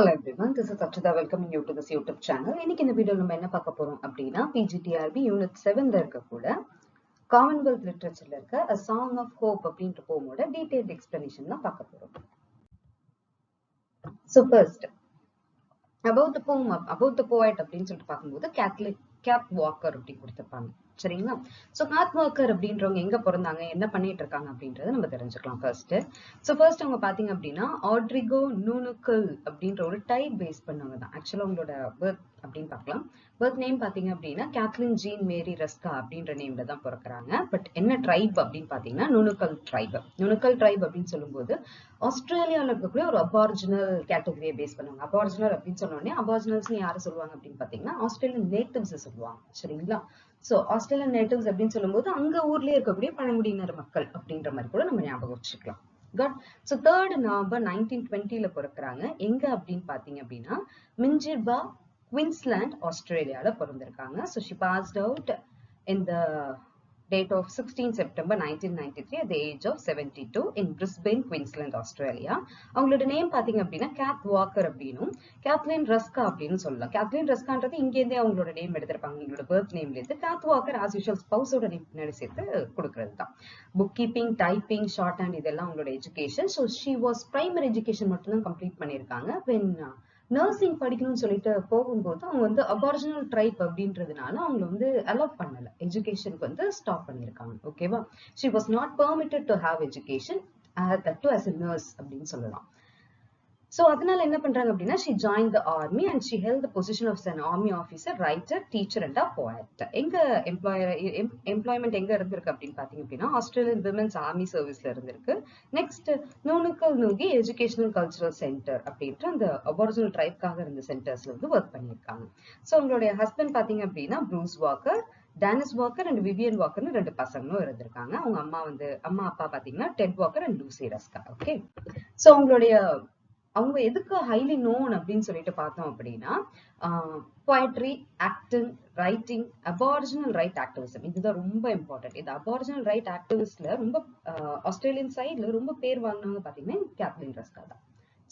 Hello everyone, this is Achita. Welcoming you to this YouTube channel. இன்னைக்கு இந்த வீடியோல நம்ம என்ன பார்க்க போறோம் அப்படின்னா PGTRB யூனிட் 7ல இருக்கக்கூட காமன்வெல்த் லிட்ரேச்சர்ல இருக்க A Song of Hope அப்படின்ற போமோட டீடைல்ட் எக்ஸ்பிளனேஷன் தான் பார்க்க போறோம். So first about the poem, about the poet அப்படின்னு சொல்லிட்டு பார்க்கும்போது கேத் வாக்கர் அப்படி கொடுத்திருப்பாங்க. சரிங்களா? சோ கேத் வாக்கர் அப்படின்றவங்க எங்க பிறந்தாங்க, என்ன பண்ணிட்டு இருக்காங்க அப்படின்றத நம்ம தெரிஞ்சுக்கலாம் ஃபர்ஸ்ட். சோ ஃபர்ஸ்ட் அவங்க பாத்தீங்க அப்படின்னா ஆட்ரிகோ நூனுக்கல் அப்படின்ற ஒரு டைப் பேஸ் பண்ணவங்க தான். ஆக்சுவலா அவங்களோட பர்த் அப்படின்னு பார்க்கலாம். பர்த் நேம் பாத்தீங்க அப்படின்னா கேத்லின் ஜீன் மேரி ரஸ்கா அப்படின்ற நேம்ல தான் பிறக்கிறாங்க. பட் என்ன ட்ரைப் அப்படின்னு பாத்தீங்கன்னா நுணுக்கல் ட்ரைப். நுணுக்கல் ட்ரைப் அப்படின்னு சொல்லும்போது ஆஸ்திரேலியால இருக்கக்கூடிய ஒரு அபார்ஜினல் கேட்டகரியை பேஸ் பண்ணுவாங்க. அபார்ஜினல் அப்படின்னு சொன்ன உடனே அபார்ஜினல்ஸ் யாரு சொல்லுவாங்க அப்படின்னு பாத்தீங்கன்னா ஆஸ்திரேலியன் நேட்டிவ்ஸ் சொல்லுவாங்க. சரிங்களா? சோ ஆஸ்திரேலியன் நேட்டிவ்ஸ் அப்படின்னு சொல்லும்போது அங்க ஊர்லயே இருக்கக்கூடிய பழங்குடியினர் மக்கள் அப்படின்ற மாதிரி கூட நம்ம ஞாபகம் வச்சுக்கலாம். Got so 3rd November 1920ல பிறக்கிறாங்க. எங்க அப்படின்னு பாத்தீங்க அப்படின்னா மிஞ்சிர்பா, குயின்ஸ்லாண்ட், ஆஸ்திரேலியால பிறந்திருக்காங்க. So she passed out in the date of 16 September 1993 at the age of 72 in Brisbane, Queensland, Australia. அவங்களோட நேம் பாத்தீங்க அப்படின்னா கேத் வாக்கர் அப்படின்னும் கேத்லின் ரஸ்கா அப்படின்னு சொல்லலாம். கேத்லின் ரஸ்கான்றது இங்க இருந்தே அவங்களோட நேம் எடுத்திருப்பாங்க. அவங்களோட பர்த் நேம்ல இருந்து கேத் வாக்கர் ஆஸ் யூஷுவல் ஸ்பௌஸோட நேம் பின்னாடி சேர்த்து கொடுக்கறது தான். Bookkeeping, typing, shorthand இதெல்லாம் அவங்களோட education. So she was primary education மட்டும் தான் கம்ப்ளீட் பண்ணியிருக்காங்க. வென் நர்சிங் படிக்கணும்னு சொல்லிட்டு போகும்போது அவங்க வந்து அபார்ஜினல் ட்ரைப் அப்படின்றதுனால அவங்க வந்து அலோவ் பண்ணல, எஜுகேஷனுக்கு வந்து ஸ்டாப் பண்ணிருக்காங்க. ஓகேவா? She was not permitted to have education that to as a nurse அப்படின்னு சொல்லலாம். So அதனால என்ன பண்றாங்க அப்படின்னா she joined the army and she held the position of an army officer, writer, teacher and a poet. எங்க employment எங்க இருந்திருக்கு அப்படின்னு பாத்தீங்க அப்படின்னா ஆஸ்திரேலியன் விமென்ஸ் ஆர்மி சர்வீஸ்ல இருந்திருக்கு. நெக்ஸ்ட் நூனுக்கல் நூகி எஜுகேஷனல் கல்ச்சரல் சென்டர் அப்படின்ற அந்த அபார்ஜினல் ட்ரைப்காக இருந்த சென்டர்ஸ்ல வந்து ஒர்க் பண்ணியிருக்காங்க. ஸோ உங்களுடைய ஹஸ்பண்ட் பாத்தீங்க அப்படின்னா Bruce Walker, Dennis Walker and Vivian வாக்கர்னு 2 பசங்களும் இருந்திருக்காங்க. அவங்க அம்மா அப்பா பாத்தீங்கன்னா Ted Walker and Lucy Ruska. Okay, so அவங்க எதுக்கு ஹைலி நோன் அப்படின்னு சொல்லிட்டு பார்த்தோம் அப்படின்னா poetry, acting, writing, aboriginal right activism இதுதான் ரொம்ப இம்பார்ட்டன்ட். இது அபார்ஜினல் ரைட் ஆக்டிவிஸ்ட்ல ரொம்ப ஆஸ்திரேலியன் சைட்ல ரொம்ப பேர் வாங்கினவங்க பாத்தீங்கன்னா கேத்லின் ரஸ்கா தான்.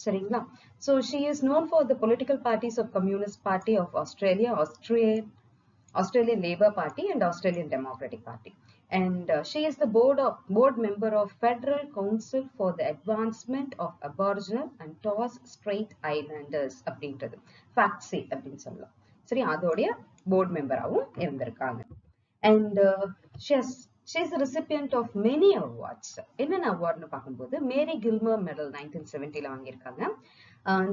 சரிங்களா? So she is known for the political parties of Communist Party of Australia, Australian Labour Party and Australian Democratic Party. And she is the board member of Federal Council for the Advancement of Aboriginal and Torres Strait Islanders அப்படின்றது FATSI அப்படின்னு சொல்லலாம். சரி, அதோடைய board மெம்பராகவும் இருந்திருக்காங்க. And she is the recipient of many awards. என்னென்ன அவார்ட்னு பார்க்கும்போது மேரி Gilmour medal 1970ல வாங்கியிருக்காங்க.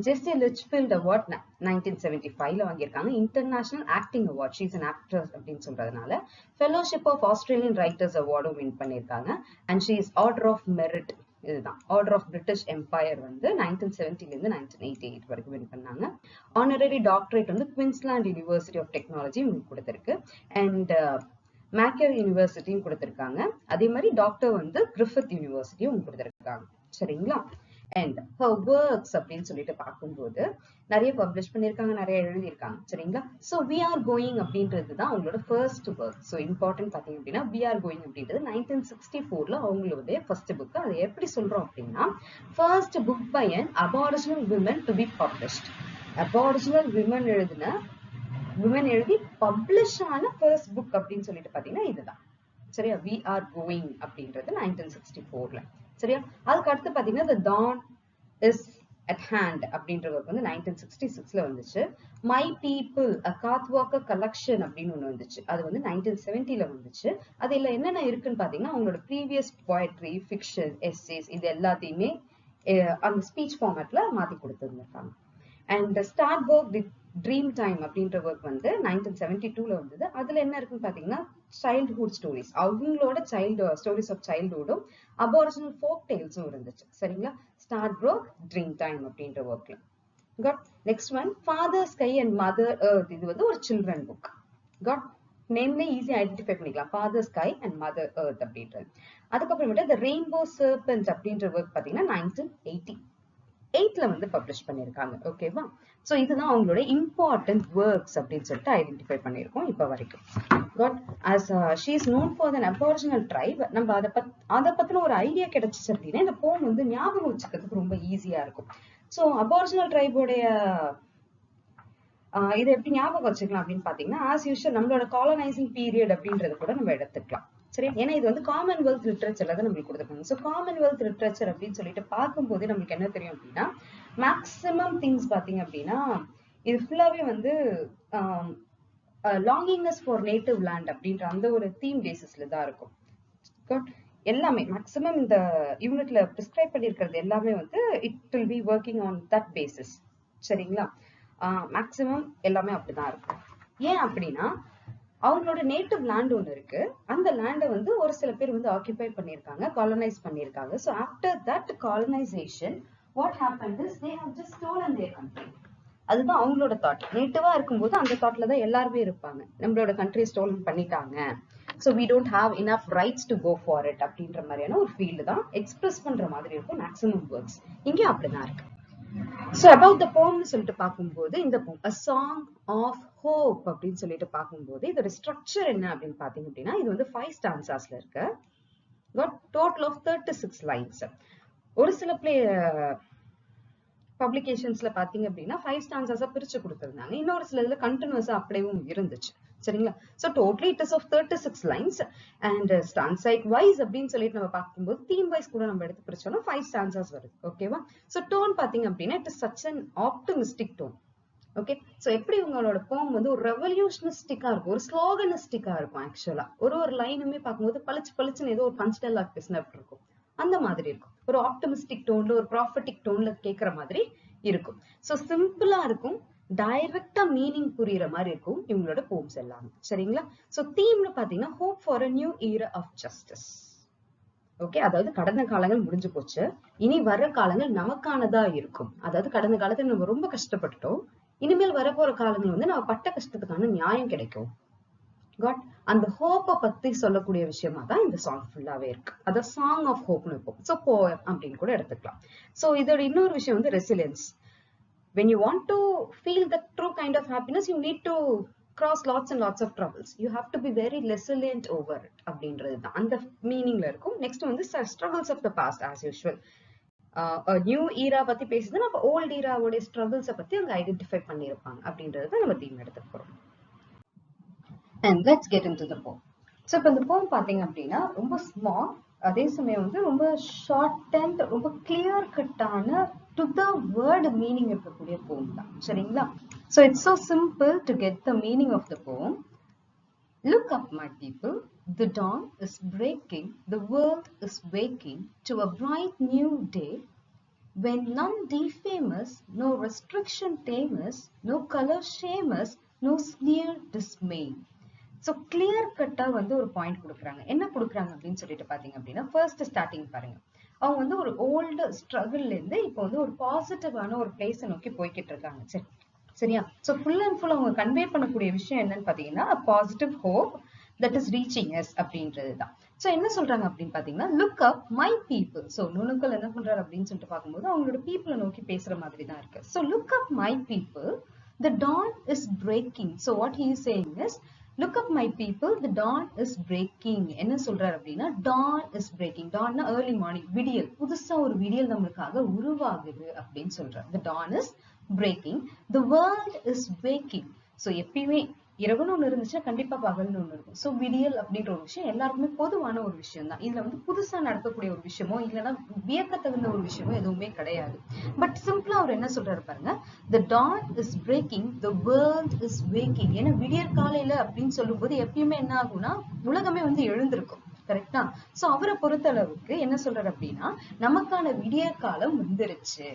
ஜெஸ்ஸி Lichfield award 1975ல வாங்கியிருக்காங்க. International acting award, she is an actress அப்படின்னு சொல்றதுனால ஃபெலோஷிப் ஆஃப் ஆஸ்திரேலியன் ரைட்டர்ஸ் அவார்டும் வின் பண்ணியிருக்காங்க. And she is order of merit, இதுதான் ஆர்டர் ஆஃப் பிரிட்டிஷ் எம்பையர் வந்து 1970ல இருந்து 1988 வரைக்கும் வின் பண்ணாங்க. ஆனரரி டாக்டரேட் வந்து குயின்ஸ்லாண்ட் யூனிவர்சிட்டி ஆஃப் டெக்னாலஜி உங்களுக்கு கொடுத்திருக்கு. அண்ட் மேக்கர் யூனிவர்சிட்டியும் கொடுத்திருக்காங்க. அதே மாதிரி டாக்டர் வந்து கிரிஃபித் யூனிவர்சிட்டியும் கொடுத்திருக்காங்க. சரிங்களா? அண்ட் her works அப்படின்னு சொல்லிட்டு பார்க்கும்போது நிறைய பப்ளிஷ் பண்ணியிருக்காங்க, நிறைய எழுதியிருக்காங்க. சரிங்களா? ஸோ we are going அப்படின்றது தான் அவங்களோட ஃபர்ஸ்ட் ஒர்க். ஸோ இம்பார்ட்டன்ட் பார்த்தீங்க அப்படின்னா we are going அப்படின்றது 1964ல அவங்களுடைய ஃபர்ஸ்ட் புக். அது எப்படி சொல்றோம் அப்படின்னா first book by an aboriginal women to be published. Aboriginal women எழுதி பப்ளிஷ் ஆன ஃபர்ஸ்ட் புக் அப்படின்னு சொல்லிட்டு பாத்தீங்கன்னா இதுதான். சரியா? we are going அப்படின்றது 1964ல. சரியா? அதுக்கு அடுத்து பாத்தீங்கன்னா the dawn is at hand அப்படின்ற ஒர்க் வந்து 1966ல வந்துச்சு. my people a காத்வாக்கர் கலெக்ஷன் அப்படின்னு ஒண்ணு வந்துச்சு. அது வந்து 1970ல வந்துச்சு. அதுல என்னென்ன இருக்குன்னு பாத்தீங்கன்னா அவங்களோட ப்ரீவியஸ் போயட்ரி, ஃபிக்ஷன், எஸ்ஸேஸ் இது எல்லாத்தையுமே அந்த ஸ்பீச் ஃபார்மேட்ல மாத்தி கொடுத்துருந்துருக்காங்க. And start work with dream time அப்படின்ற ஒர்க் வந்து 1972ல வந்தது. அதுல என்ன இருக்குன்னு பாத்தீங்கன்னா சைல்ட்ஹுட் ஸ்டோரிஸ், அவங்களோட ஸ்டோரிஸ் ஆஃப் சைல்ட்ஹுட்டும் அபாரிஜினல் ஃபோக் டெய்ல்ஸும் இருந்துச்சு. சரிங்களா? ஸ்டார்ட் ஒர்க், ட்ரீம் டைம் அப்படின்ற ஒர்க்ல. Got next one father sky and mother earth. இது வந்து ஒரு சில்ட்ரன் புக். காட் நேம்ல ஈஸியா ஐடென்டிஃபை பண்ணிக்கலாம், father sky and mother earth அப்படின்றது. அதுக்கப்புறமேட்டு த ரெயின்போ சர்பென்ட் அப்படின்ற ஒர்க் பாத்தீங்கன்னா 1988ல வந்து பப்ளிஷ் பண்ணிருக்காங்க. ஓகேவா? சோ இதுதான் அவங்களோட இம்பார்ட்டன்ட் ஒர்க்ஸ் அப்படின்னு சொல்லிட்டு ஐடென்டிஃபை பண்ணிருக்கோம் இப்ப வரைக்கும். Got as she is known for an aboriginal tribe. நம்ம அத பத்தின ஒரு ஐடியா கிடைச்சிச்சு அப்படின்னா இந்த போம் வந்து ஞாபகம் வச்சுக்கிறதுக்கு ரொம்ப ஈஸியா இருக்கும். சோ அபாரிஜினல் ட்ரைபோடைய இதை எப்படி ஞாபகம் வச்சுக்கலாம் அப்படின்னு பாத்தீங்கன்னா, ஆஸ் யூஷுவல் நம்மளோட காலனைசிங் பீரியட் அப்படின்றது கூட நம்ம எடுத்துக்கலாம். சரி, ஏன்னா இது வந்து காமன்வெல்த் லிட்ரேச்சர்ல தான் நம்மளுக்கு கொடுத்துருக்காங்க. ஸோ காமன்வெல்த் லிட்ரேச்சர் அப்படின்னு சொல்லிட்டு பார்க்கும்போது நம்மளுக்கு என்ன தெரியும் அப்படின்னா, மேக்சிமம் திங்ஸ் பாத்தீங்க அப்படின்னா இது ஃபுல்லாவே வந்து லாங்கிங்னஸ் ஃபார் நேட்டிவ் லேண்ட் அப்படின்ற அந்த ஒரு தீம் பேசிஸ்ல தான் இருக்கும். எல்லாமே மேக்சிமம் இந்த யூனிட்ல பிரிஸ்கிரைப் பண்ணியிருக்கிறது எல்லாமே வந்து it will be working on that basis. சரிங்களா? மேக்சிமம் எல்லாமே அப்படிதான் இருக்கும். ஏன் அப்படின்னா அவங்களோட நேட்டிவ் லேண்ட் ஒன்று இருக்கு. அந்த லேண்டை வந்து ஒரு சில பேர் வந்து ஆக்கியூபை பண்ணியிருக்காங்க, காலனைஸ் பண்ணியிருக்காங்க. So after that colonisation what happened is they have just stolen their country. அதுதான் அவங்களோட தாட். நேட்டிவா இருக்கும்போது அந்த தாட்ல தான் எல்லாருமே இருப்பாங்க. நம்மளோட கண்ட்ரி ஸ்டோலன் பண்ணிட்டாங்க, so we don't have enough rights to go for it அப்படின்ற மாதிரியான ஒரு ஃபீல்டு தான் எக்ஸ்பிரஸ் பண்ற மாதிரி இருக்கும் மேக்ஸிமம் வேர்ட்ஸ். இங்கே அப்படிதான் இருக்கு. So about the poem சொல்லிட்டு பார்க்கும்போது இந்த poem a song of hope அப்படின்னு சொல்லிட்டு பார்க்கும்போது இதோட ஸ்ட்ரக்சர் என்ன அப்படின்னு பாத்தீங்க அப்படின்னா, இது வந்து 5 stanzasல இருக்கு. got total of 36 lines. ஒரு சில பப்ளிகேஷன்ஸ்ல பாத்தீங்க அப்படின்னா 5 stanzas பிரிச்சு கொடுத்திருந்தாங்க. இன்னொரு சில இதுல கண்டினியூஸா அப்படியும் இருந்துச்சு. சரிங்களா? So totally it is of 36 lines and stanza wise அப்படின்னு சொல்லிட்டு நம்ம பார்க்கும்போது theme wise கூட நம்ம எடுத்து பிரிச்சோம்னா 5 stanzas வருது. ஓகேவா? So tone பாத்தீங்க அப்படின்னா it is such an optimistic tone. Okay, so எப்படி உங்களோட போம் வந்து ஒரு ரெவல்யூஷனிஸ்டிக்கா இருக்கும், ஒரு ஸ்லோகனிஸ்டிக்கா இருக்கும். ஆக்சுவலா ஒரு லைனுமே பார்க்கும்போது பளிச்சுன்னு ஏதோ ஒரு பஞ்ச் டைலாக் பேசினா எப்படி இருக்கும் அந்த மாதிரி இருக்கும். ஒரு ஆப்டிமிஸ்டிக் டோன்ல ஒரு ப்ராஃபட்டிக் டோன்ல கேட்கற மாதிரி இருக்கும். சோ சிம்பிளா இருக்கும், டைரக்டா மீனிங் புரியுற மாதிரி இருக்கும் இவங்களோட போம்ஸ் எல்லாமே. சரிங்களா? சோ தீம்னு பாத்தீங்கன்னா hope for a new era of justice. Okay, அதாவது கடந்த காலங்கள் முடிஞ்சு போச்சு, இனி வர்ற காலங்கள் நமக்கானதா இருக்கும். அதாவது கடந்த காலத்துல நம்ம ரொம்ப கஷ்டப்பட்டுட்டோம், இனிமேல் வரப்போற காலங்கள் வந்து நம்ம பட்ட கஷ்டத்துக்கான நியாயம் கிடைக்கும். காட் அந்த ஹோப்பை பத்தி சொல்லக்கூடிய விஷயமா தான் இந்த சாங் ஃபுல்லாவே இருக்கு. அத சாங் ஆஃப் ஹோப்னு இருக்கும். சோ போயம் அப்படின்னு கூட எடுத்துக்கலாம். சோ இதோட இன்னொரு விஷயம் வந்து resilience. when you want to feel the true kind of happiness you need to cross lots and lots of troubles. You have to be very resilient over it அப்படின்றது தான் அந்த மீனிங்ல இருக்கும். நெக்ஸ்ட் வந்து struggles of the past as usual. New era பத்தி பேசுது, நம்ம volt ஈராவோட ஸ்ட்ரகிள்ஸை பத்தி அவங்க ஐடென்டிஃபை பண்ணியிருப்பாங்க அப்படின்றத நம்ம தீம் எடுத்துக்க போறோம். And let's get into the poem. So இப்போ இந்த போம் பாத்தீங்க அப்படின்னா ரொம்ப ஸ்மால், அதே சமயம் வந்து ரொம்ப ஷார்ட் அண்ட் ரொம்ப clear Katana to the word meaning இருக்கக்கூடிய போம் தான். சரிங்களா? So it's so simple to get the meaning of the poem. Look up, my people, the dawn is breaking, the world is waking to a bright new day, when none defame us, no restriction tame us, no color shame us, no sneer dismay. So clear கட்டா வந்து ஒரு point கொடுக்குறாங்க. என்ன கொடுக்குறாங்க அப்படின்னு சொல்லிட்டு பாத்தீங்க அப்படின்னா, ஃபர்ஸ்ட் ஸ்டார்டிங் பாருங்க, அவங்க வந்து ஒரு ஓல்டு ஸ்ட்ரகிள்ல இருந்து இப்போ வந்து ஒரு பாசிட்டிவான ஒரு பிளேஸை நோக்கி போய்கிட்டு இருக்காங்க. சரி, சரியா? ஸோ ஃபுல் அண்ட் ஃபுல் அவங்க கன்வே பண்ணக்கூடிய விஷயம் என்னன்னு பாத்தீங்கன்னா positive hope that is reaching us அப்படின்றது தான். ஸோ என்ன சொல்றாங்க அப்படின்னு பாத்தீங்கன்னா, look up my people. So நுணுக்கள் என்ன பண்றாரு அப்படின்னு சொல்லிட்டு பார்க்கும்போது அவங்களோட பீப்புளை நோக்கி பேசுற மாதிரி தான் இருக்கு. So look up my people, the dawn is breaking. So what he is saying is, look up my people, the dawn is breaking. என்ன சொல்றாரு அப்படின்னா, dawn is breaking. dawnனா early morning, விடியல், புதுசா ஒரு விடியல் நம்மளுக்காக உருவாகுது அப்படின்னு சொல்றாரு. the dawn is breaking, the world is waking. so எப்பயுமே இரவுன்னு ஒண்ணு இருந்துச்சுன்னா கண்டிப்பா பகல்னு ஒண்ணு இருக்கும். சோ விடியல் அப்படின்ற ஒரு விஷயம் எல்லாருக்குமே பொதுவான ஒரு விஷயம் தான். இதுல வந்து புதுசா நடக்கக்கூடிய ஒரு விஷயமோ இல்லைன்னா வியக்க தகுந்த ஒரு விஷயமோ எதுவுமே கிடையாது. பட் சிம்பிளா அவர் என்ன சொல்றாரு பாருங்க, the dawn is breaking, the world is waking. ஏன்னா விடியற் காலையில அப்படின்னு சொல்லும் போது எப்பயுமே என்ன ஆகும்னா உலகமே வந்து எழுந்திருக்கும். கரெக்டா? சோ அவரை பொறுத்த அளவுக்கு என்ன சொல்றாரு அப்படின்னா, நமக்கான விடியற் காலம் வந்துருச்சு.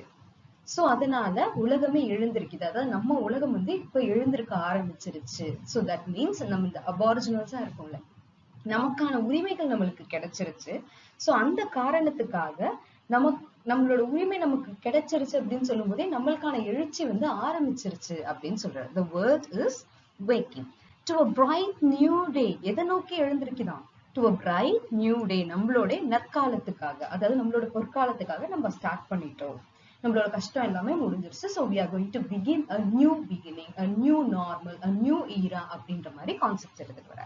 சோ அதனால உலகமே எழுந்திருக்குது. அதாவது நம்ம உலகம் வந்து இப்ப எழுந்திருக்க ஆரம்பிச்சிருச்சு. சோ தட் மீன்ஸ் நம்ம இந்த அபாரிஜினல்ஸா இருக்கும்ல, நமக்கான உரிமைகள் நம்மளுக்கு கிடைச்சிருச்சு. சோ அந்த காரணத்துக்காக நம்மளோட உரிமை நமக்கு கிடைச்சிருச்சு அப்படின்னு சொல்லும் போதே நம்மளுக்கான எழுச்சி வந்து ஆரம்பிச்சிருச்சு அப்படின்னு சொல்றாரு. The world is waking to a bright new day. எதை நோக்கி எழுந்திருக்குதான்? to a bright new day. நம்மளோட நற்காலத்துக்காக, அதாவது நம்மளோட பொற்காலத்துக்காக நம்ம ஸ்டார்ட் பண்ணிட்டோம். நம்மளோட கஷ்டம் எல்லாமே முடிஞ்சிருச்சு. so we are going to begin a new beginning, a new normal, a new era அப்படின்ற மாதிரி கான்செப்ட் எடுத்துட்டு வர.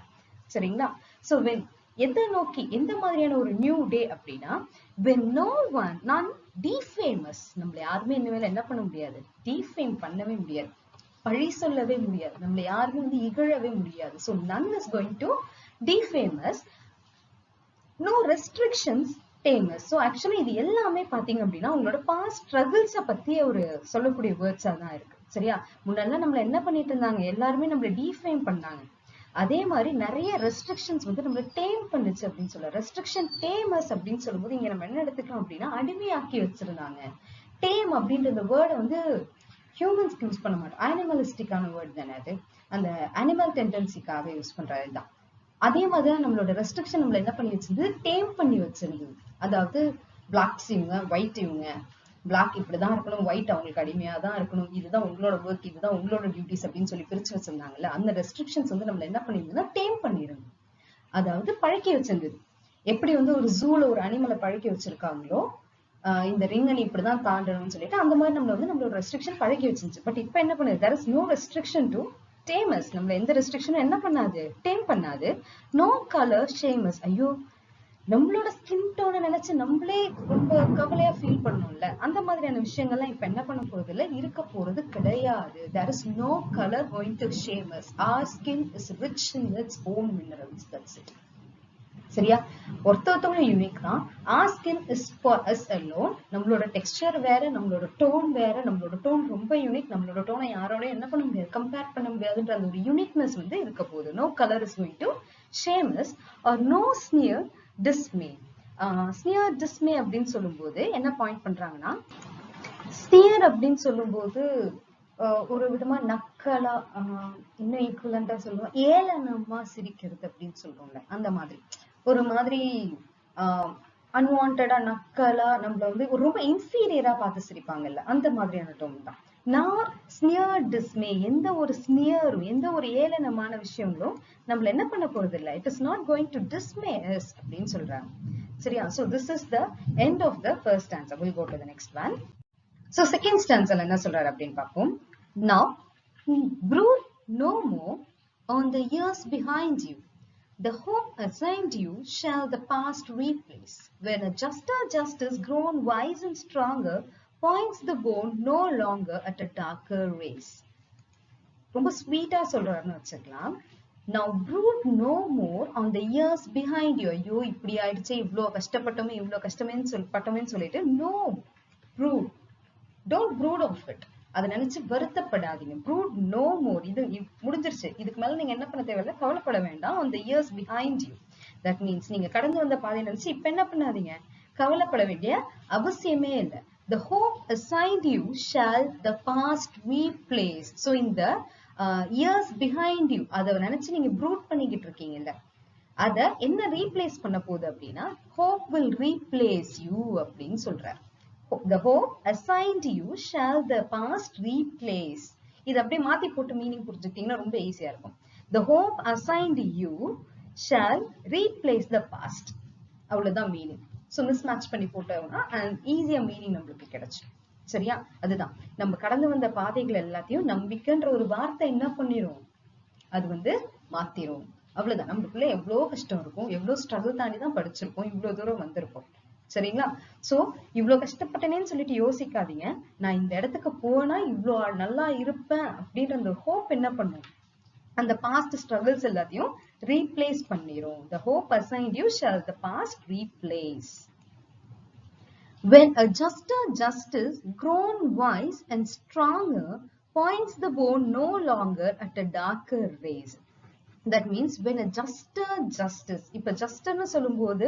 சரிங்களா? so when எதை நோக்கி எந்த மாதிரியான ஒரு நியூ டே அப்படின்னா, when none டிஃபேமஸ். நம்மள யாருமே இனிமேல் என்ன பண்ண முடியாது, டிஃபேம் பண்ணவே முடியாது, பழி சொல்லவே முடியாது, நம்மள யாருமே வந்து இகழவே முடியாது. So none is going to defame us. No restrictions tame us. So actually இது எல்லாமே பாத்தீங்க அப்படின்னா உங்களோட பாஸ்ட் ஸ்ட்ரகிள்ஸ பத்தி ஒரு சொல்லக்கூடிய வேர்ட்ஸா தான் இருக்கு. சரியா? முன்னாடி நம்மள என்ன பண்ணிட்டு இருந்தாங்க, எல்லாருமே நம்மள டிஃபேம் பண்ணாங்க. அதே மாதிரி நிறைய ரெஸ்ட்ரிக்ஷன்ஸ் வந்து நம்மள டேம் பண்ணுச்சு அப்படின்னு சொல்ல. ரெஸ்ட்ரிக்ஷன் டேமஸ் அப்படின்னு சொல்லும்போது இங்க நம்ம என்ன எடுத்துக்கலாம் அப்படின்னா அடிமையாக்கி வச்சிருந்தாங்க. டேம் அப்படின்ற இந்த வேர்டை வந்து ஹியூமன்ஸ்க்கு யூஸ் பண்ண மாட்டோம், அனிமலிஸ்டிக்கான வேர்ட் தானே அது, அந்த அனிமல் டெண்டன்சிக்காக யூஸ் பண்றதுதான். அதே மாதிரிதான் நம்மளோட ரெஸ்ட்ரிக்ஷன் நம்மள என்ன பண்ணி வச்சிருந்தது, டேம் பண்ணி வச்சிருந்தது. அதாவது பிளாக்ஸ் இவங்க, ஒயிட் இவங்க, பிளாக் இப்படிதான் இருக்கணும், ஒயிட் அவங்களுக்கு அடிமையா தான் இருக்கணும், இதுதான் உங்களோட ஒர்க், இதுதான் உங்களோட டியூட்டிஸ் அப்படின்னு சொல்லி பிரிச்சு வச்சிருந்தாங்கல்ல. அந்த ரெஸ்ட்ரிக்ஷன்ஸ் வந்து நம்மள என்ன பண்ணிருந்ததுன்னா டேம் பண்ணிருந்தது, அதாவது பழக்கி வச்சிருந்தது. எப்படி வந்து ஒரு ஜூல ஒரு அனிமலை பழக்கி வச்சிருக்காங்களோ, இந்த ரிங் நீ இப்படிதான் தாண்டணும்னு சொல்லிட்டு அந்த மாதிரி நம்மளோட ரெஸ்ட்ரிக்ஷன் பழக்கி வச்சிருந்துச்சு. பட் இப்ப என்ன பண்ணுது, there is no restriction to tame us. நம்மள எந்த ரெஸ்ட்ரிக்ஷனும் என்ன பண்ணாது, டேம் பண்ணாது. no color shame us. ஐயோ, நம்மளோட ஸ்கின் டோனை நினைச்சு நம்மளே ரொம்ப கவலையா ஃபீல் பண்ணோம்ல, அந்த மாதிரியான விஷயங்கள்லாம் இப்ப என்ன பண்ண போறது இல்ல, இருக்க போறது கிடையாது. there is no color going to shame us. our skin is rich in its own minerals. that's it. சரியா? ஒருத்தவங்களும் யூனிக் தான். our skin is for us alone. நம்மளோட டெக்ஸ்டர் வேற, நம்மளோட டோன் வேற. நம்மளோட டோன் ரொம்ப யூனிக். நம்மளோட டோனை யாரோட என்ன பண்ண முடியாது, கம்பேர் பண்ண முடியாதுன்ற அந்த ஒரு யூனிக்னஸ் வந்து இருக்க போகுது. no color is going to shame us or no sneer dismay. sneer dismay அப்படின்னு சொல்லும்போது என்ன பாயிண்ட் பண்றாங்கன்னா, sneer அப்படின்னு சொல்லும்போது ஒரு விதமா நக்கலா, இன்னும் ஈக்குவலண்டா சொல்லுவோம், ஏளனமா சிரிக்கிறது அப்படின்னு சொல்றோம்ல, அந்த மாதிரி ஒரு மாதிரி அன்வான்டா நக்கலா நம்மள வந்து ரொம்ப இன்ஃபீரியரா பார்த்து சிரிப்பாங்கல்ல, அந்த மாதிரியான டோன் தான். நார் ஸ்னியர் டிஸ்மே. எந்த ஒரு ஸ்னியரும் எந்த ஒரு ஏளனமான விஷயங்களும் நம்மள என்ன பண்ண போறது இல்ல, it is not going to டிஸ்மே us அப்படின்னு சொல்றாங்க. சரியா? So this is the end of the first stanza. We'll go to the next one. So second stanza என்ன சொல்றாரு அப்படின்னு பார்ப்போம். Now brood no more on the years behind you. The hope assigned you shall the past replace. When a juster justice grown wise and stronger points the bone no longer at a darker race. ரொம்ப ஸ்வீட்டா சொல்றாருன்னு வச்சுக்கலாம். Now brood no more on the years behind you. ஐயோ இப்படி ஆயிடுச்சு, இவ்வளோ கஷ்டப்பட்டோமே, இவ்வளோ கஷ்டமேன்னு சொல்லிட்டு no brood, don't brood of it. அதை நினைச்சு வருத்தப்படாதீங்க. brood no more. இது முடிஞ்சிருச்சு, இதுக்கு மேல நீங்க என்ன பண்ண தேவையில்ல, கவலைப்பட வேண்டாம். on the years behind you, that means நீங்க கடந்து வந்த பாதையை நினைச்சு இப்ப என்ன பண்ணாதீங்க, கவலைப்பட வேண்டிய அவசியமே இல்லை. the hope assigned you shall the past replace. so இந்த years behind you அதை நினைச்சு நீங்க brood பண்ணிக்கிட்டு இருக்கீங்கல்ல, அத என்ன ரீப்ளேஸ் பண்ண போகுது அப்படின்னா hope will replace you அப்படின்னு சொல்றாரு. The hope assigned you shall the past replace. இது அப்படியே மாத்தி போட்டு மீனிங் புரிஞ்சுக்கிட்டீங்கன்னா ரொம்ப ஈஸியா இருக்கும். The hope assigned you shall replace the past. அவ்வளவுதான் மீனிங். So மிஸ்மேட்ச் பண்ணி போட்டோம்னா ஈஸியா மீனிங் நம்மளுக்கு கிடைச்சிடும். சரியா? அதுதான் நம்ம கடந்து வந்த பாதைகள் எல்லாத்தையும் நம்பிக்கைன்ற ஒரு வார்த்தை என்ன பண்ணிரும், அது வந்து மாத்திரும். அவ்வளவுதான். நம்மளுக்குள்ள எவ்வளவு கஷ்டம் இருக்கும், எவ்வளவு ஸ்ட்ரகிள் தாண்டி தான் படிச்சிருக்கோம், இவ்வளவு தூரம் வந்திருக்கோம். சரிங்களா? சோ இவ்வளவு கஷ்டப்பட்டேனேன்னு சொல்லிட்டு யோசிக்காதீங்க. நான் இந்த இடத்துக்கு போனா இவ்வளவு நல்லா இருப்பேன் அப்படின்ற அந்த ஹோப் என்ன பண்ணும், அந்த பாஸ்ட் ஸ்ட்ரகிள்ஸ் எல்லாத்தையும் replace பண்ணிரும். The hope assigned you shall the past replace. When a juster justice grown wise and stronger points the bone no longer at a darker race. That means when a juster justice, இப்ப ஜஸ்டர்னு சொல்லும்போது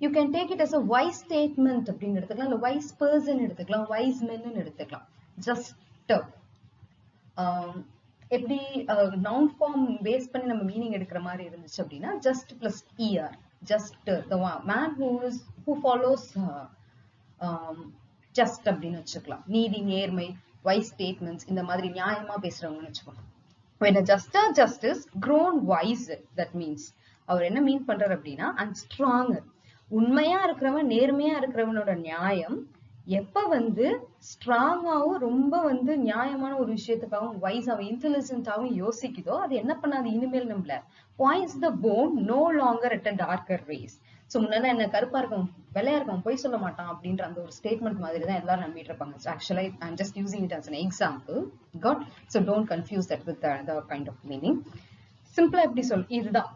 you can take it as a wise statement அப்படின்னு எடுத்துக்கலாம், இல்ல wise person எடுத்துக்கலாம், wise men எடுத்துக்கலாம். juster எப்படி noun form base பண்ணி நம்ம மீனிங் எடுக்கிற மாதிரி இருந்துச்சு அப்படின்னா just plus er, just the man who follows just அப்படின்னு வச்சுக்கலாம். நீதி, நேர்மை, wise statements, இந்த மாதிரி நியாயமா பேசுறவங்கன்னு வச்சுக்கோங்க. when a juster justice grown wise, that means அவர் என்ன மீன் பண்றாரு அப்படின்னா and stronger, உண்மையா இருக்கிறவன், நேர்மையா இருக்கிறவனோட நியாயம் எப்ப வந்து ஸ்ட்ராங்காவும் ரொம்ப வந்து நியாயமான ஒரு விஷயத்துக்காகவும் வைஸாவும் இன்டெலிஜென்டாவும் யோசிக்குதோ அது என்ன பண்ணாது, இனிமேல் நம்மள points the bone no longer at a darker race. So முன்னாடி என்ன கருப்பா இருக்கும் வெள்ளையா இருக்கும் பொய் சொல்ல மாட்டான் அப்படின்ற அந்த ஒரு ஸ்டேட்மெண்ட் மாதிரி தான் எல்லாரும் நம்பிட்டு இருப்பாங்க. Actually I'm just using it as an example. Got? So don't confuse that with the other kind of meaning. சிம்பிளா எப்படி இதுதான்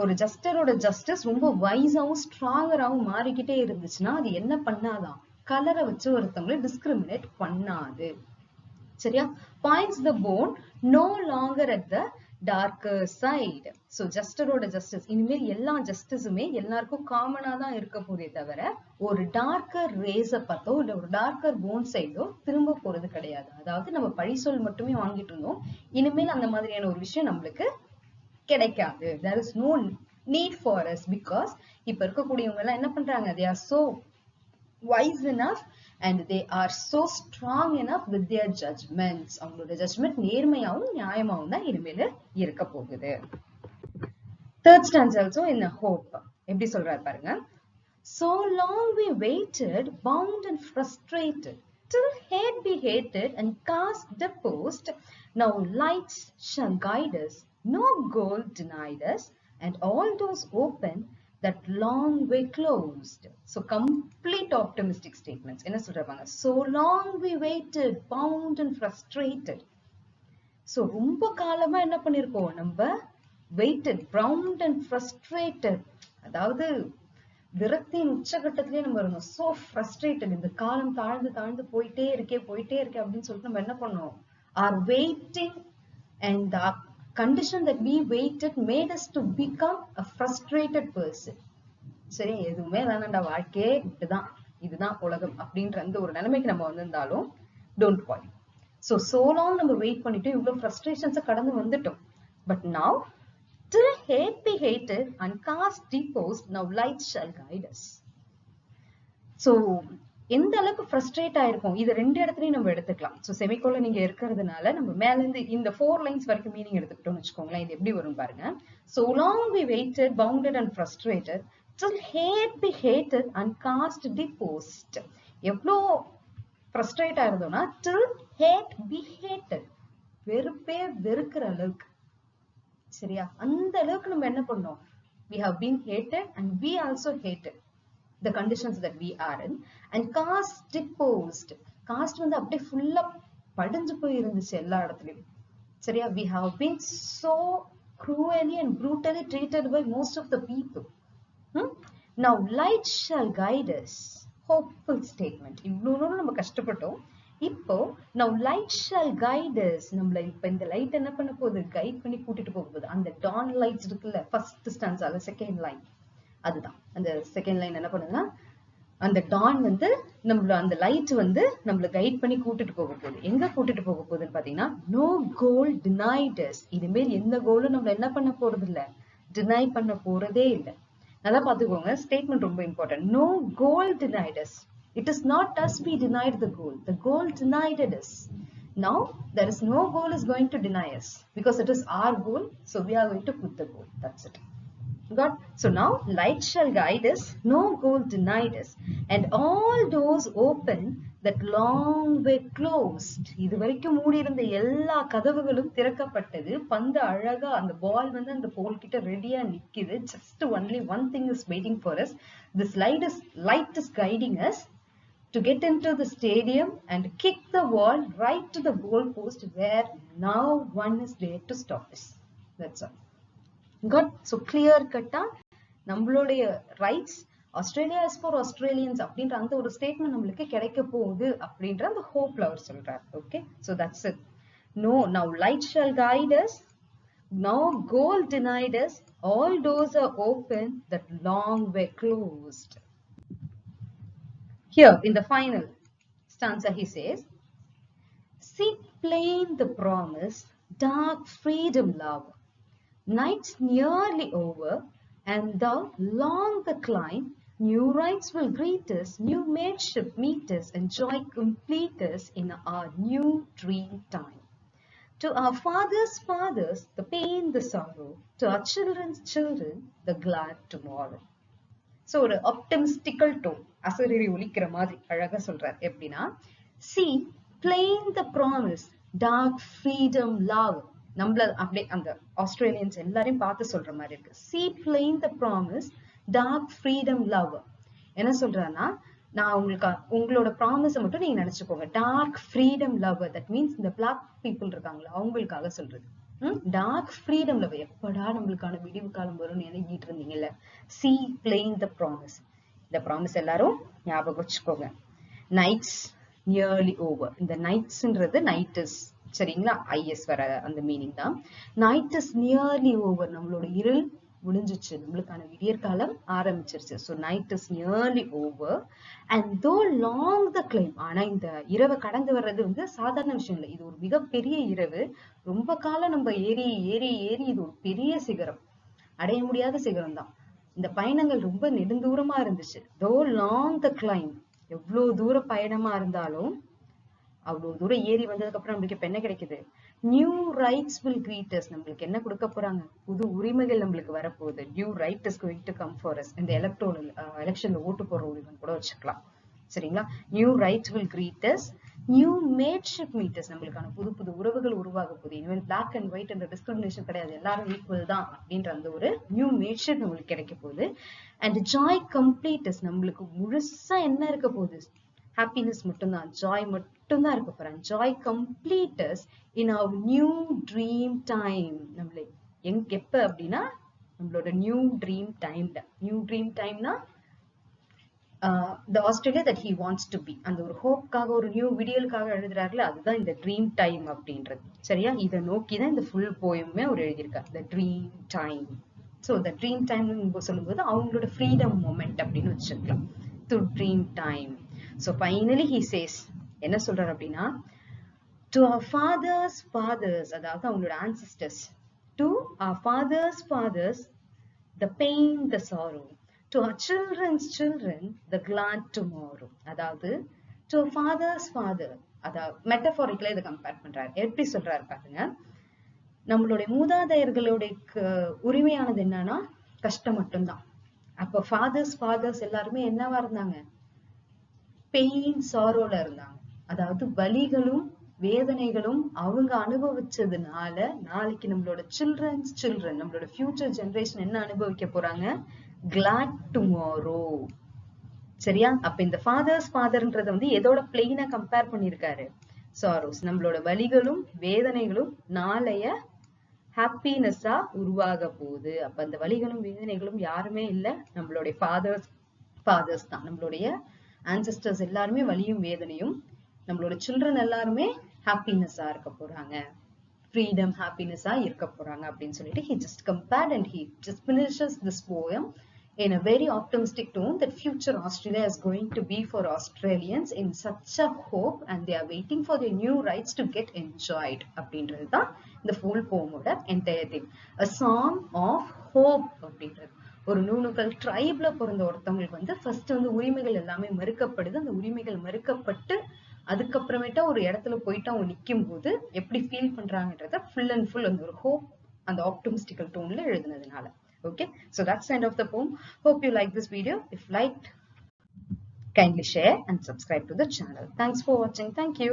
ஒரு ஜஸ்டரோட ஜஸ்டிஸ் ரொம்ப வைஸாவும் ஸ்ட்ராங்கராகவும் மாறிக்கிட்டே இருந்துச்சுன்னா அது என்ன பண்ணாதான் கலரை வச்சு ஒருத்தவங்களை டிஸ்கிரிமினேட் பண்ணாது. சரியா? Points the bone no longer at the darker side. So ஜஸ்டரோட ஜஸ்டிஸ் இனிமேல் எல்லா ஜஸ்டிஸுமே எல்லாருக்கும் காமனா தான் இருக்க போதே தவிர ஒரு டார்க்கர் ரேஸ பார்த்தோ இல்ல ஒரு டார்க்கர் போன் சைடோ திரும்ப போறது கிடையாது. அதாவது நம்ம பழி சொல் மட்டுமே வாங்கிட்டு இருந்தோம், இனிமேல் அந்த மாதிரியான ஒரு விஷயம் நம்மளுக்கு கிடைக்காது. there is no need for us because இப்ப இருக்கக்கூடியவங்க எல்லாம் என்ன பண்றாங்க, they are so wise enough and they are so strong enough with their judgments. அவங்களோட ஜட்ஜ்மெண்ட் நேர்மையாவும் நியாயமாவும் தான் இனிமேல இருக்க போகுது. third stanza also in a hope. எப்படி சொல்றாரு பாருங்க. So long we waited, bound and frustrated, till hate be hated and caste deposed. Now lights shall guide us, no goal denied us, and all doors open that long way closed. So complete optimistic statements. என்ன சொல்றாங்க? So long we waited, bound and frustrated. So ரொம்ப காலமா என்ன பண்ணிருக்கோம் நம்ம? Waited, bound and frustrated. அதாவது விரக்தியின் உச்சகட்டத்திலேயே நம்ம இருந்தோம். So frustrated. இந்த காலம் தாழ்ந்து தாழ்ந்து போயிட்டே இருக்கே அப்படின்னு சொல்லிட்டு நம்ம என்ன பண்ணோம்? Our waiting and the condition that we waited made us to become a frustrated person. சரி, எதுவுமே வேணாண்டா, வாழ்க்கையே இதுதான் உலகம் அப்படின்ற அந்த ஒரு நிலைமைக்கு நம்ம வந்திருந்தாலும் don't worry. So long நம்ம வெயிட் பண்ணிட்டு இவ்வளவு ஃப்ரஸ்ட்ரேஷன்ஸை கடந்து வந்துட்டோம். But now till hate be hated and caste deposed, now light shall guide us. So எந்த அளவுக்கு ஃப்ரஸ்ட்ரேட் ஆயிருக்கும் இது ரெண்டு இடத்துலயும் நம்ம எடுத்துக்கலாம். சோ செமிகோலன் நீங்க இருக்கிறதுனால நம்ம மேல இருந்து இந்த 4 லைன்ஸ் வரைக்கும் மீனிங் எடுத்துக்கிட்டோம்னு வச்சுக்கோங்களேன். இது எப்படி வரும் பாருங்க. So long we waited, bounded and frustrated, till hate be hated and caste deposed. எவ்வளோ ஃப்ரஸ்ட்ரேட் ஆயிருந்தோம்னா till hate be hated, வெறுப்பே வெறுக்கிற அளவுக்கு. சரியா? அந்த அளவுக்கு நம்ம என்ன பண்ணோம்? We have been hated and we also hated the conditions that we are in, and caste deposed. Caste வந்து அப்படியே ஃபுல்லா படிஞ்சு போய் இருந்துச்சு எல்லா இடத்துலயும். சரியா? We have been so cruelly and brutally treated by most of the people. Now light shall guide us. Hopeful statement. இவ்வளவு நம்ம கஷ்டப்பட்டோம். இப்போ now light shall guide us. நம்மள இப்ப இந்த லைட் என்ன பண்ண போகுது? கைட் பண்ணி கூட்டிட்டு போக போகுது. அந்த dawn lights இருக்குல்ல, ஃபர்ஸ்ட் ஸ்டான்ஸால செகண்ட் லைன், அதுதான் அந்த செகண்ட் லைன் என்ன பண்ணுதுன்னா அந்த டான் வந்து நம்மள அந்த லைட் வந்து நம்மள கைட் பண்ணி கூட்டிட்டு போக போகுது. எங்க கூட்டிட்டு போக போகுதுன்னு பாத்தீங்கன்னா no goal denied us. இனிமேல் எந்த கோலும் நம்மள என்ன பண்ண போறது இல்ல, டினை பண்ண போறதே இல்ல. நல்லா பாத்துக்கோங்க, ஸ்டேட்மெண்ட் ரொம்ப important. No goal denied us. It is not us we denied the goal. The goal denied us. Now there is no goal is going to deny us because it is our goal. So we are going to put the goal. That's it. God. So now light shall guide us, no goal denied us, and all doors open that long way closed. இது வரைக்கும் மூடி இருந்த எல்லா கதவுகளும் திறக்கப்பட்டது. பந்து அழகா அந்த பால் வந்து அந்த போல் கிட்ட ரெடியா நிக்குது. Just only one thing is waiting for us. This light is guiding us to get into the stadium and kick the ball right to the goal post where now one is there to stop us. That's all. Good. So clear கட்டா நம்மளுடைய rights Australia is for Australians அப்படின்ற அந்த ஒரு statement நம்மளுக்கு கிடைக்க போகுது அப்படின்ற அந்த ஹோப்ல அவர் சொல்றாரு. Okay, so that's it. No, now light shall guide us, no goal denied us, all doors are open that long were closed. Here in the final stanza he says, see plain the promise, dark freedom love, night's nearly over, and thou long the climb, new rights will greet us, new mateship meet us, and joy complete us in our new dream time. To our fathers' fathers, the pain, the sorrow, to our children's children, the glad tomorrow. So ஒரு optimistical tone, அசரீரி ஒலிக்கிற மாதிரி அழகா சொல்றார். எப்படின்னா, see plain the promise, dark freedom love. நம்மள அப்படியே அந்த Australians எல்லாரையும் பார்த்து சொல்ற மாதிரி இருக்கு. See plain the promise, dark freedom love. என்ன சொல்றான்னா, நான் உங்களோட ப்ராமிஸை மட்டும் நீங்க நினைச்சுக்கோங்க. Dark freedom love, that means இந்த பிளாக் பீப்புள் இருக்காங்களா அவங்களுக்காக சொல்றது. டார்க் ஃப்ரீடம் லவ், எப்படா நம்மளுக்கான விடிவு காலம் வரும்னு நினைக்கிட்டு இருந்தீங்கல்ல, சி பிளேயிங் த ப்ராமிஸ். இந்த ப்ராமிஸ் எல்லாரும் ஞாபகம் வச்சுக்கோங்க. Nights nearly over. இந்த நைட்ஸ்ன்றது நைட் இஸ், சரிங்களா, ஐஎஸ் வர அந்த மீனிங் தான். நைட் இஸ் நியர்லி ஓவர், நம்மளோட இருள் முடிஞ்சிச்சு, நம்மளுக்கான விடியற்காலம் ஆரம்பிச்சிருச்சு. So night is nearly over and தோ லாங் த கிளைம். ஆனா இந்த இரவை கடந்து வர்றது வந்து சாதாரண விஷயம் இல்லை. இது ஒரு மிகப்பெரிய இரவு. ரொம்ப காலம் நம்ம ஏறி ஏறி ஏறி இது ஒரு பெரிய சிகரம், அடைய முடியாத சிகரம் தான். இந்த பயணங்கள் ரொம்ப நெடுந்தூரமா இருந்துச்சு. தோ லாங் த கிளைம், எவ்வளவு தூர பயணமா இருந்தாலும் அவ்வளவு தூரம் ஏறி வந்ததுக்கு அப்புறம் நம்மளுக்கு இப்ப என்ன கிடைக்குது? New rights will greet us. நம்மளுக்கு என்ன கொடுக்க போறாங்க? புது உரிமைகள் நம்மளுக்கு வரப்போகுது. New right is going to come for us. இந்த எலெக்ஷன்ல ஓட்டு போற உரிமை கூட வச்சுக்கலாம், சரிங்களா. New rights will greet us, new mateship meet us. நம்மளுக்கான புது புது உறவுகள் உருவாக போகுது. இனிமேல் பிளாக் அண்ட் ஒயிட் என்ற டிஸ்கிரிமினேஷன் கிடையாது, எல்லாரும் ஈக்குவல் தான் அப்படின்ற அந்த ஒரு நியூ மேட்ஷிப் நம்மளுக்கு கிடைக்க போகுது. And joy complete us. நம்மளுக்கு முழுசா என்ன இருக்க போகுது? ஹாப்பினஸ் மட்டும்தான், ஜாய் மட்டும்தான் இருக்க போறேன். ஜாய் கம்ப்ளீட் அஸ் இன் அவர் நியூ ட்ரீம் டைம். நம்மளை எப்ப அப்படின்னா நம்மளோட நியூ ட்ரீம் டைம்ல. நியூ ட்ரீம் டைம்னா the Australia that he wants to be. அந்த ஒரு ஹோப்காக, ஒரு நியூ விடியலுக்காக எழுதுறாருல, அதுதான் இந்த ட்ரீம் டைம் அப்படின்றது, சரியா. இதை நோக்கி தான் இந்த ஃபுல் போயமே அவர் எழுதியிருக்காரு, the dream time. So the dream time சொல்லும்போது அவங்களோட ஃப்ரீடம் மொமெண்ட் அப்படின்னு வச்சுக்கலாம், to dream time. So finally he says, என்ன சொல்றாரு அப்படின்னா, to our fathers fathers, அதாவது அவங்களோட ancestors, to our fathers fathers the pain the sorrow, to our children's children the glad tomorrow. அதாவது to our father's father, அதாவது மெட்டபாரிக்கலா இதை compare பண்றாரு. எப்படி சொல்றாரு பாருங்க, நம்மளுடைய மூதாதையர்களுடைய உரிமையானது என்னன்னா கஷ்டம் மட்டும்தான். அப்ப ஃபாதர்ஸ் எல்லாருமே என்னவா இருந்தாங்க? பெயின் சாரோல இருந்தாங்க. அதாவது வலிகளும் வேதனைகளும் அவங்க அனுபவிச்சதுனால நாளைக்கு நம்மளோட சில்ட்ரன், நம்மளோட ஃபியூச்சர் ஜெனரேஷன் என்ன அனுபவிக்க போறாங்க? கிளாட் டுமாரோ, சரியா. அப்ப இந்த ஃபாதர்ன்றத வந்து எதோட பிளெயினா கம்பேர் பண்ணிருக்காரு? சாரோஸ், நம்மளோட வலிகளும் வேதனைகளும் நாளைய ஹாப்பினஸா உருவாக போகுது. அப்ப அந்த வலிகளும் வேதனைகளும் யாருமே இல்ல, நம்மளுடைய ஃபாதர்ஸ் தான். நம்மளுடைய ancestors எல்லாருமே வலியும் வேதனையும், நம்மளோட சில்ட்ரன் எல்லாருமே ஹாப்பினஸா இருக்க போறாங்க, ஃப்ரீடம் ஹாப்பினஸா இருக்க போறாங்க அப்படின்னு சொல்லிட்டு he just compared and he just finishes this poem in a very optimistic tone that future Australia is going to be for Australians in such a hope and they are waiting for their new rights to get enjoyed. அப்படின்றது தான் இந்த full poem-ஓட entire thing, a song of hope அப்படின்றது. ஒரு நூனுக்கள் ட்ரைப்ல பிறந்த ஒருத்தவங்களுக்கு வந்து first வந்து உரிமைகள் எல்லாமே மறுக்கப்படுது. அந்த உரிமைகள் மறுக்கப்பட்டு அதுக்கப்புறமேட்டா ஒரு இடத்துல போயிட்டு அவங்க நிற்கும் போது எப்படி ஃபீல் பண்றாங்கன்றத ஃபுல் அண்ட் ஃபுல் அந்த ஒரு ஹோப், அந்த ஆப்டிமிஸ்டிக்கல் டோன்ல எழுதுனதுனால. Okay, so that's the end of the poem. Hope you like this video. If liked, kindly share and subscribe to the channel. Thanks for watching. Thank you.